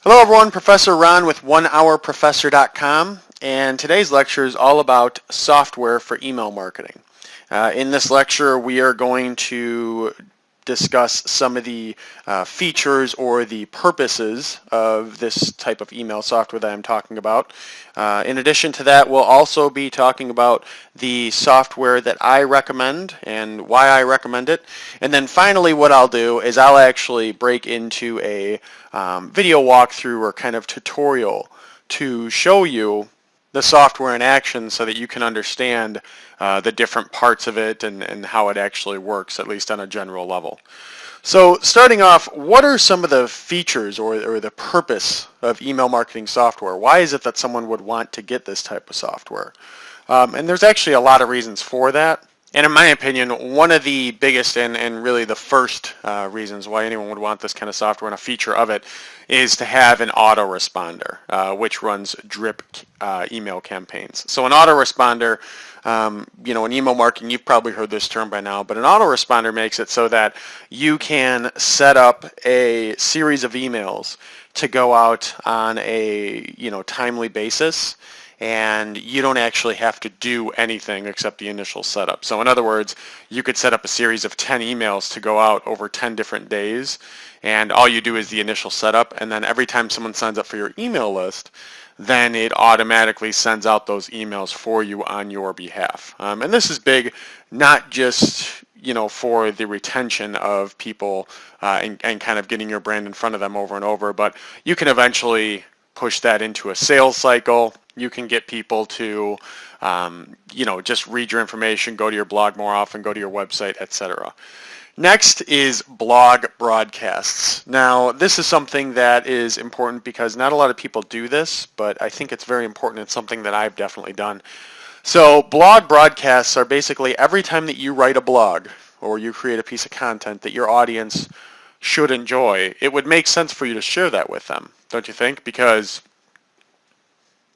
Hello everyone, Professor Ron with onehourprofessor.com, and today's lecture is all about software for email marketing. In this lecture we are going to discuss some of the features or the purposes of this type of email software that I'm talking about. In addition to that, we'll also be talking about the software that I recommend and why I recommend it. And then finally what I'll do is I'll actually break into a video walkthrough or kind of tutorial to show you the software in action so that you can understand the different parts of it and how it actually works, at least on a general level. So starting off, what are some of the features or the purpose of email marketing software? Why is it that someone would want to get this type of software? And there's actually a lot of reasons for that. And in my opinion, one of the biggest and really the first reasons why anyone would want this kind of software and a feature of it is to have an autoresponder, which runs drip email campaigns. So an autoresponder, in email marketing, you've probably heard this term by now, but an autoresponder makes it so that you can set up a series of emails to go out on a timely basis, and you don't actually have to do anything except the initial setup. So in other words, you could set up a series of 10 emails to go out over 10 different days, and all you do is the initial setup, and then every time someone signs up for your email list, then it automatically sends out those emails for you on your behalf. And this is big, not just for the retention of people and kind of getting your brand in front of them over and over, but you can eventually push that into a sales cycle. You can get people to, just read your information, go to your blog more often, go to your website, etc. Next is blog broadcasts. Now, this is something that is important because not a lot of people do this, but I think it's very important. It's something that I've definitely done. So blog broadcasts are basically every time that you write a blog or you create a piece of content that your audience should enjoy, it would make sense for you to share that with them, don't you think? Because,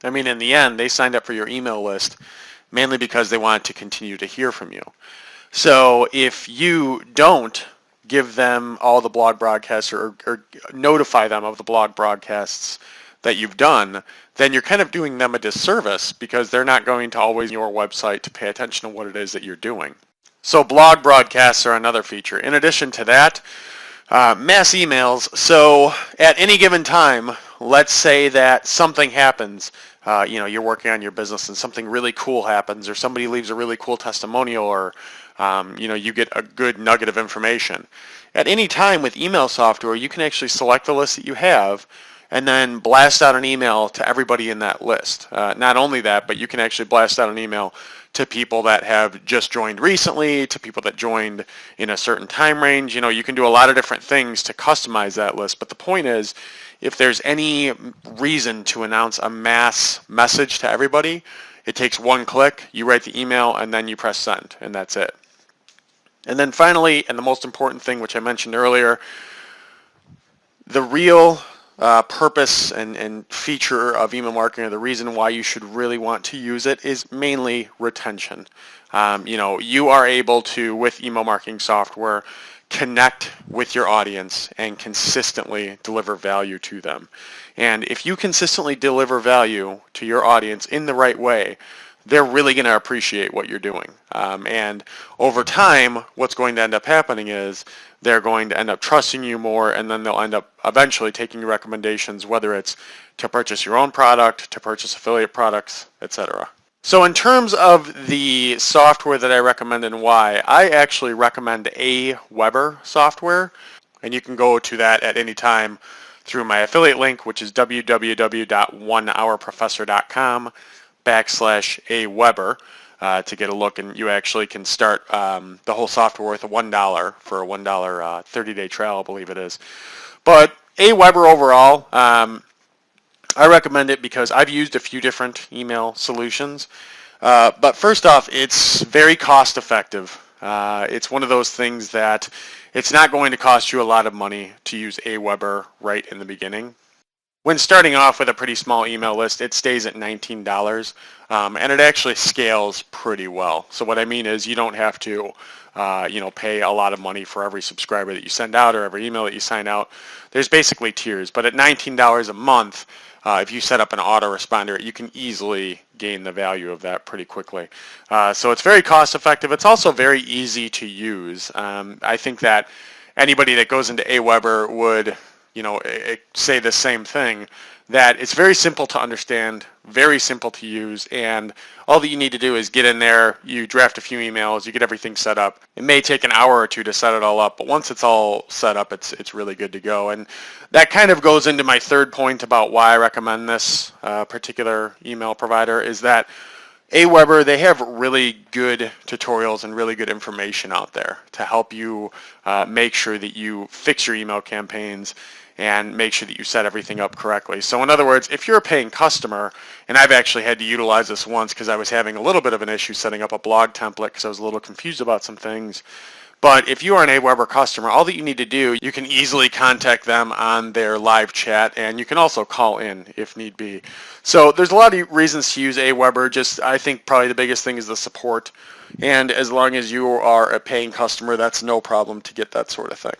in the end, they signed up for your email list mainly because they wanted to continue to hear from you. So if you don't give them all the blog broadcasts or notify them of the blog broadcasts that you've done, then you're kind of doing them a disservice because they're not going to always your website to pay attention to what it is that you're doing. So blog broadcasts are another feature. In addition to that, mass emails. So at any given time, let's say that something happens, you're working on your business and something really cool happens, or somebody leaves a really cool testimonial, or you get a good nugget of information. At any time with email software, you can actually select the list that you have and then blast out an email to everybody in that list. Not only that, but you can actually blast out an email to people that have just joined recently, to people that joined in a certain time range. You can do a lot of different things to customize that list, but the point is, if there's any reason to announce a mass message to everybody, it takes one click, you write the email, and then you press send, and that's it. And then finally, and the most important thing, which I mentioned earlier, the real purpose and feature of email marketing, or the reason why you should really want to use it, is mainly retention. You are able to, with email marketing software, connect with your audience and consistently deliver value to them. And if you consistently deliver value to your audience in the right way, they're really going to appreciate what you're doing. And over time, what's going to end up happening is they're going to end up trusting you more, and then they'll end up eventually taking your recommendations, whether it's to purchase your own product, to purchase affiliate products, etc. So in terms of the software that I recommend and why, I actually recommend Aweber software, and you can go to that at any time through my affiliate link, which is www.onehourprofessor.com/Aweber to get a look, and you actually can start the whole software with $1 for a $1 30-day trial, I believe it is. But Aweber overall, I recommend it because I've used a few different email solutions. But first off, it's very cost effective. It's one of those things that it's not going to cost you a lot of money to use Aweber right in the beginning. When starting off with a pretty small email list, it stays at $19, and it actually scales pretty well. So what I mean is you don't have to, pay a lot of money for every subscriber that you send out or every email that you sign out. There's basically tiers, but at $19 a month, if you set up an autoresponder, you can easily gain the value of that pretty quickly. So it's very cost effective. It's also very easy to use. I think that anybody that goes into Aweber would say the same thing, that it's very simple to understand, very simple to use, and all that you need to do is get in there, you draft a few emails, you get everything set up. It may take an hour or two to set it all up, but once it's all set up, it's really good to go. And that kind of goes into my third point about why I recommend this particular email provider, is that Aweber, they have really good tutorials and really good information out there to help you make sure that you fix your email campaigns and make sure that you set everything up correctly. So in other words, if you're a paying customer, and I've actually had to utilize this once because I was having a little bit of an issue setting up a blog template because I was a little confused about some things. But if you are an Aweber customer, all that you need to do, you can easily contact them on their live chat, and you can also call in if need be. So there's a lot of reasons to use Aweber. Just, I think probably the biggest thing is the support. And as long as you are a paying customer, that's no problem to get that sort of thing.